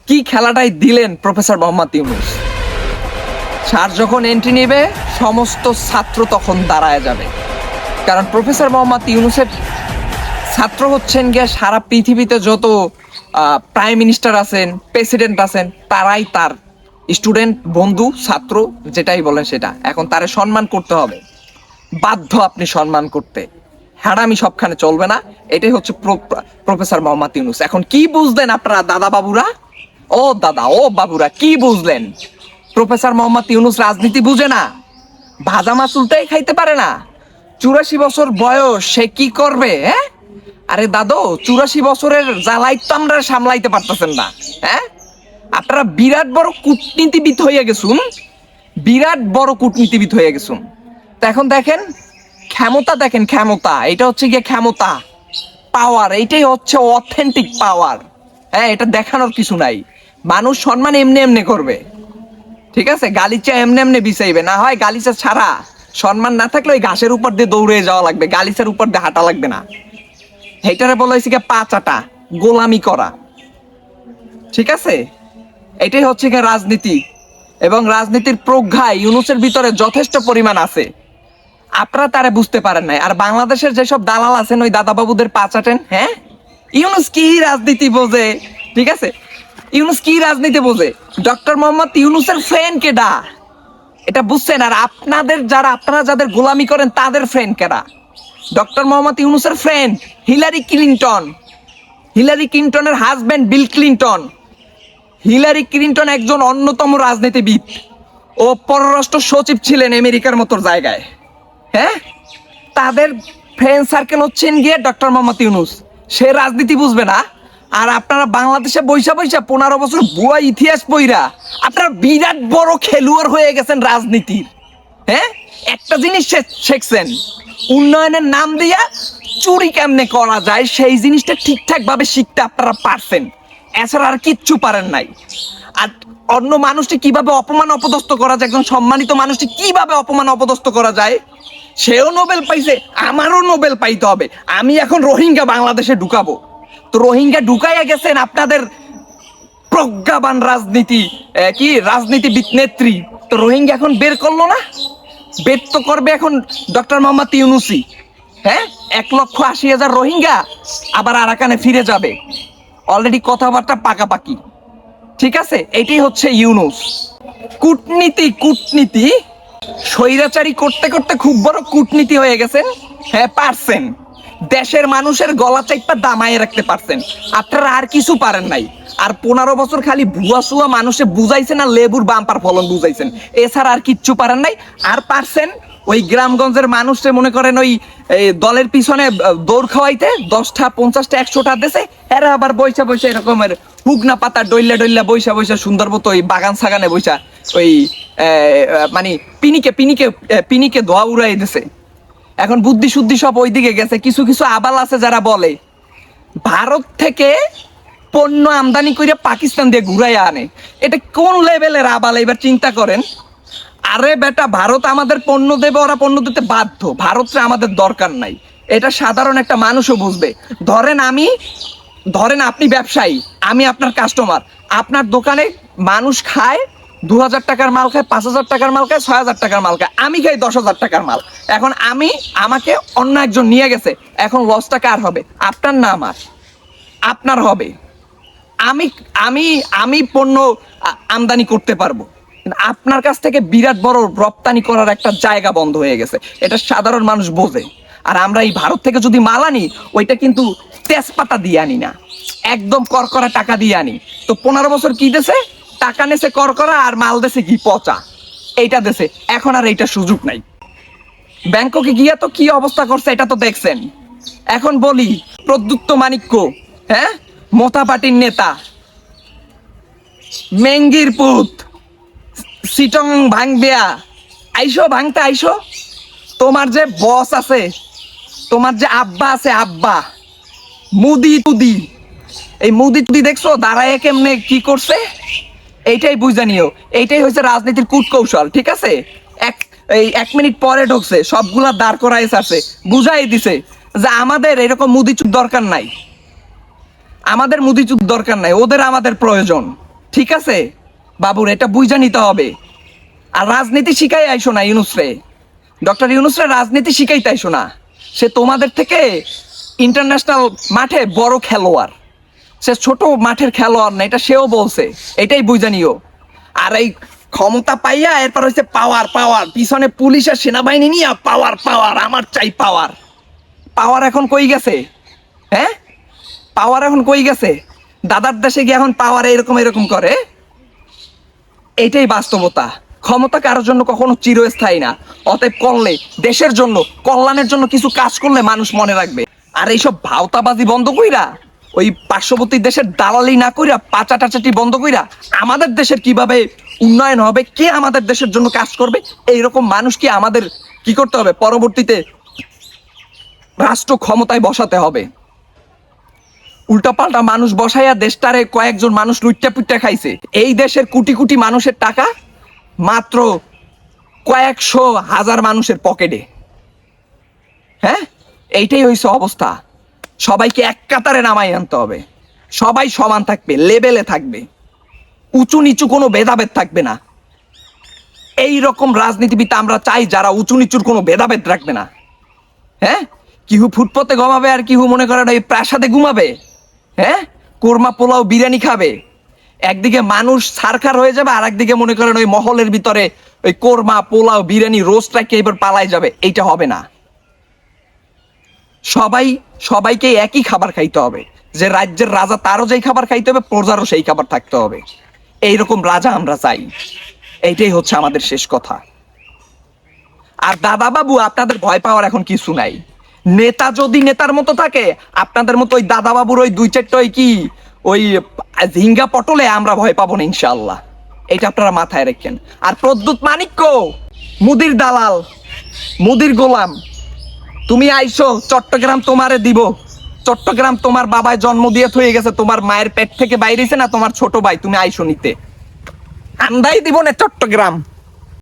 কি খেলাটাই দিলেন প্রফেসর মোহাম্মদ ইউনূস। স্যার যখন এন্ট্রি নেবে সমস্ত ছাত্র তখন দাঁড়ায় যাবে, কারণ প্রফেসর মোহাম্মদ ইউনূসের ছাত্র হচ্ছেন গিয়ে সারা পৃথিবীতে যত প্রাইম মিনিস্টার আছেন, প্রেসিডেন্ট আছেন, তারাই তার স্টুডেন্ট, বন্ধু, ছাত্র, যেটাই বলেন সেটা। এখন তারে সম্মান করতে হবে, বাধ্য আপনি সম্মান করতে। হ্যাডামি সবখানে চলবে না। এটাই হচ্ছে প্রফেসর মোহাম্মদ ইউনূস। এখন কি বুঝলেন আপনারা দাদা বাবুরা, ও দাদা ও বাবুরা, কি বুঝলেন? প্রফেসর মোহাম্মদ ইউনূস রাজনীতি বুঝে না, ভাজা মাছ উল্টাই খাইতে পারে না। 84 বছর বয়স, সে কি করবে? হ্যাঁ, আরে দাদু, 84 বছরের জ্বালাই তো আমরা সামলাইতে পারতেছেন না। হ্যাঁ, আপনারা বিরাট বড় কূটনীতিবিদ হয়ে গেছুন, বিরাট বড় কূটনীতিবিদ হয়ে গেছুন। তো এখন দেখেন ক্ষমতা, দেখেন ক্ষমতা, এটা হচ্ছে গিয়ে ক্ষমতা, পাওয়ার, এইটাই হচ্ছে অথেন্টিক পাওয়ার। হ্যাঁ, এটা দেখানোর কিছু নাই। মানুষ সম্মান এমনি এমনি করবে, ঠিক আছে? গালিচা এমনি এমনি বিছাইবে, না হয় গালিচা ছাড়া সম্মান না থাকলে ওই ঘাসের উপর দিয়ে দৌড়ে যাওয়া লাগবে, গালিচার উপর দিয়ে হাঁটা লাগবে না। হেটারে বলা হয়েছে পা চাটা, গোলামি করা, ঠিক আছে? এটাই হচ্ছে গিয়ে রাজনীতি। এবং রাজনীতির প্রজ্ঞা ইউনূসের ভিতরে যথেষ্ট পরিমাণ আছে, আপনারা তারা বুঝতে পারেন নাই। আর বাংলাদেশের যেসব দালাল আছেন ওই দাদা বাবুদের পা চাটেন। হ্যাঁ, ইউনূস কি রাজনীতি বোঝে? ঠিক আছে, ইউনূস কি রাজনীতি বোঝে? ডক্টর মোহাম্মদ ইউনূসের ফ্রেন্ড কেডা, এটা বুঝছেন? আর আপনাদের যারা, আপনারা যাদের গোলামি করেন তাদের ফ্রেন্ড কেডা? ডক্টর মোহাম্মদ ইউনূসের ফ্রেন্ড হিলারি ক্লিনটন, হিলারি ক্লিনটনের husband Bill Clinton. Hillary Clinton একজন অন্যতম রাজনীতিবিদ, ও পররাষ্ট্র সচিব ছিলেন আমেরিকার মতো জায়গায়। হ্যাঁ, তাদের ফ্রেন্ড সার্কেল হচ্ছেন গিয়ে ডক্টর মোহাম্মদ ইউনূস। সে রাজনীতি বুঝবে না। আর আপনারা বাংলাদেশে বৈশা বৈশা 15 বছর বুয়া ইতিহাস বইরা আপনারা বিরাট বড় খেলোয়াড় হয়ে গেছেন রাজনীতির। হ্যাঁ, একটা জিনিস শিখছেন, উন্নয়নের নাম দিয়া চুরি কেমনে করা যায় সেই জিনিসটা ঠিকঠাক ভাবে শিখতে আপনারা পারছেন, এছাড়া আর কিচ্ছু পারেন নাই। আর অন্য মানুষটি কিভাবে অপমান অপদস্থ করা যায়, একজন সম্মানিত মানুষটি কিভাবে অপমান অপদস্থ করা যায়, সেও নোবেল পাইছে, আমারও নোবেল পাইতে হবে। আমি এখন রোহিঙ্গা বাংলাদেশে ঢুকাবো, তো রোহিঙ্গা ঢুকাইয়া গেছেন আপনাদের প্রজ্ঞাবান রাজনীতিবিদ নেত্রী, তো রোহিঙ্গা এখন বের করলো না? বের তো করবে এখন ডক্টর মোহাম্মদ ইউনূসই। হ্যাঁ, 1,80,000 রোহিঙ্গা আবার আরাকানে ফিরে যাবে, অলরেডি কথাবার্তা পাকাপাকি, ঠিক আছে? এটাই হচ্ছে ইউনূস। কূটনীতি, কূটনীতি স্বৈরাচারী করতে করতে খুব বড় কূটনীতি হয়ে গেছেন। হ্যাঁ, পারছেন, দেশের মানুষের গলা চাইপা দামায় রাখতে পারছেন, আপনারা আর কিছু পারেন নাই। আর 15 বছর খালি ভুয়া সুয়া মানুষে বুঝাইছেন আর লেবুর বাম্পার ফলন বুঝাইছেন, এছাড়া আর কিচ্ছু পারেন নাই। আর পারছেন ওই গ্রামগঞ্জের মানুষে মনে করেন ওই দলের পিছনে দৌড় খাওয়াইতে 10টা 50টা 100টা দেশে, এরা আবার বৈশা বৈশা এরকমের হুগনা পাতা ডইল্লা ডইল্লা বৈশা বৈশা সুন্দর মতো ওই বাগান সাগানে বৈশা ওই মানে পিনিকে ধোয়া উড়াই দিছে। এখন বুদ্ধি শুদ্ধি সব ওইদিকে গেছে। কিছু কিছু আবাল আছে যারা বলে ভারত থেকে পণ্য আমদানি করে পাকিস্তান দিয়ে ঘুরাইয়া আনে। এটা কোন লেভেলের আবাল এবার চিন্তা করেন। আরে বেটা, ভারত আমাদের পণ্য দেবে, ওরা পণ্য দিতে বাধ্য, ভারতরে আমাদের দরকার নাই, এটা সাধারণ একটা মানুষও বুঝবে। ধরেন আপনি ব্যবসায়ী, আমি আপনার কাস্টমার, আপনার দোকানে মানুষ খায় 2,000 টাকার মাল খায়, 5,000 টাকার মাল খায়, 6,000 টাকার মাল খায়, আমি খাই 10,000 টাকার মাল। এখন আমাকে অন্য একজন নিয়ে গেছে, এখন লসটা কার হবে? আপনার না আমার? আপনার হবে। আমি আমি আমি পণ্য আমদানি করতে পারবো, কিন্তু আপনার কাছ থেকে বিরাট বড় রপ্তানি করার একটা জায়গা বন্ধ হয়ে গেছে, এটা সাধারণ মানুষ বোঝে। আর আমরা এই ভারত থেকে যদি মাল আনি, ওইটা কিন্তু তেজপাতা দিয়ে আনি না, একদম করকরা টাকা দিয়ে আনি। তো 15 বছর কি দেশে টাকা নেছে করকরা, আর মাল দেশে কি পচা, এইটা দেশে। এখন আর এইটা সুযোগ নাই। ব্যাংককে গিয়া তো কি অবস্থা করছে এটা তো দেখছেন। এখন বলি প্রদ্যুৎ মাণিক্য, হ্যাঁ, মোথা পার্টির নেতা, মেঙ্গির পুত, সিটং ভাঙবিয়া, আইসো ভাঙতে আইসো। তোমার যে বস আছে, তোমার যে আব্বা আছে, আব্বা মুদি তুদি, এই মুদি তুদি দেখছো দাঁড়ায় কেমনে কি করছে, এইটাই বুঝে নিও। এইটাই হচ্ছে রাজনীতির কূটকৌশল, ঠিক আছে? এই 1 মিনিট পরে ঢুকছে, সবগুলা দাঁড় করাই আছে, বুঝাই দিছে যে আমাদের এরকম মুদি চুপ দরকার নাই। আমাদের মুদিচুর দরকার নাই, ওদের আমাদের প্রয়োজন। ঠিক আছে বাবুর, এটা বুঝা নিতে হবে। আর রাজনীতি শিখাই আইসো না ইউনুসরে, ডক্টর ইউনুসরে রাজনীতি শিখাইতে আইসো না। সে তোমাদের থেকে ইন্টারন্যাশনাল মাঠে বড় খেলোয়াড়, সে ছোট মাঠের খেলোয়াড় না, এটা সেও বলছে, এটাই বুঝা নিও। আর এই ক্ষমতা পাইয়া এরপর হচ্ছে পাওয়ার পাওয়ার, পিছনে পুলিশ আর সেনাবাহিনী নিয়ে পাওয়ার পাওয়ার, আমার চাই পাওয়ার। পাওয়ার এখন কই গেছে? হ্যাঁ, পাওয়ার এখন কই গেছে? দাদার দেশে গিয়ে এখন পাওয়ার এরকম এরকম করে। এটাই বাস্তবতা। ক্ষমতা কারোর জন্য কখনো চিরস্থায়ী না। অতএব করলে দেশের জন্য, কল্যাণের জন্য কিছু কাজ করলে মানুষ মনে রাখবে। আর এইসব ভাওতাবাজি বন্ধ কইরা, ওই পার্শ্ববর্তী দেশের দালালি না কইরা, পাচাটাচাটি বন্ধ কইরা আমাদের দেশের কিভাবে উন্নয়ন হবে, কে আমাদের দেশের জন্য কাজ করবে, এইরকম মানুষকে আমাদের কি করতে হবে, পরবর্তীতে রাষ্ট্র ক্ষমতায় বসাতে হবে। উল্টাপাল্টা মানুষ বসাইয়া দেশটারে কয়েকজন মানুষ লুইট্টা পুইট্টা খাইছে। এই দেশের কোটি কোটি মানুষের টাকা মাত্র কয়েকশো হাজার মানুষের পকেটে। হ্যাঁ, এইটাই হয়েছে অবস্থা। সবাইকে এক কাতারে নামাই আনতে হবে, সবাই সমান থাকবে, লেভেলে থাকবে, উঁচু নিচু কোনো ভেদাভেদ থাকবে না। এই রকম রাজনীতিবিদ আমরা চাই যারা উঁচু নিচুর কোনো ভেদাভেদ রাখবে না। হ্যাঁ, কিহু ফুটপথে ঘুমাবে আর কিহু মনে করেন ওই প্রাসাদে ঘুমাবে। হ্যাঁ, কোরমা পোলাও বিরিয়ানি খাবে। একদিকে মানুষ সারখার হয়ে যাবে, আর একদিকে মনে করেন ওই মহলের ভিতরে ওই কোরমা পোলাও বিরিয়ানি রোস্টটাকে এবার পালাই যাবে। এইটা হবে না। সবাইকে একই খাবার খাইতে হবে। যে রাজ্যের রাজা, তারও যেই খাবার খাইতে হবে, প্রজারও সেই খাবার থাকতে হবে। এইরকম রাজা আমরা চাই। এইটাই হচ্ছে আমাদের শেষ কথা। আর দাদা বাবু, আপনাদের ভয় পাওয়ার এখন কিছু নাই। নেতা যদি নেতার মতো থাকে, আপনাদের মতো ওই দাদা বাবুর ওই দুই চারটা ওই কি ওই ঝিঙ্গা পটলে আমরা ভয় পাবো না ইনশাআল্লাহ। এটা আপনারা মাথায় রাখেন। আর প্রদ্যুৎ মানিক্য, মুদির দালাল, মুদির গোলাম, তুমি আইসো, চট্টগ্রাম তোমারে দিব। চট্টগ্রাম তোমার বাবায় জন্ম দিয়ে হয়ে গেছে, তোমার মায়ের পেট থেকে বাইরেছে না তোমার ছোট ভাই, তুমি আইসো নিতে। আন্দাই দিব না চট্টগ্রাম।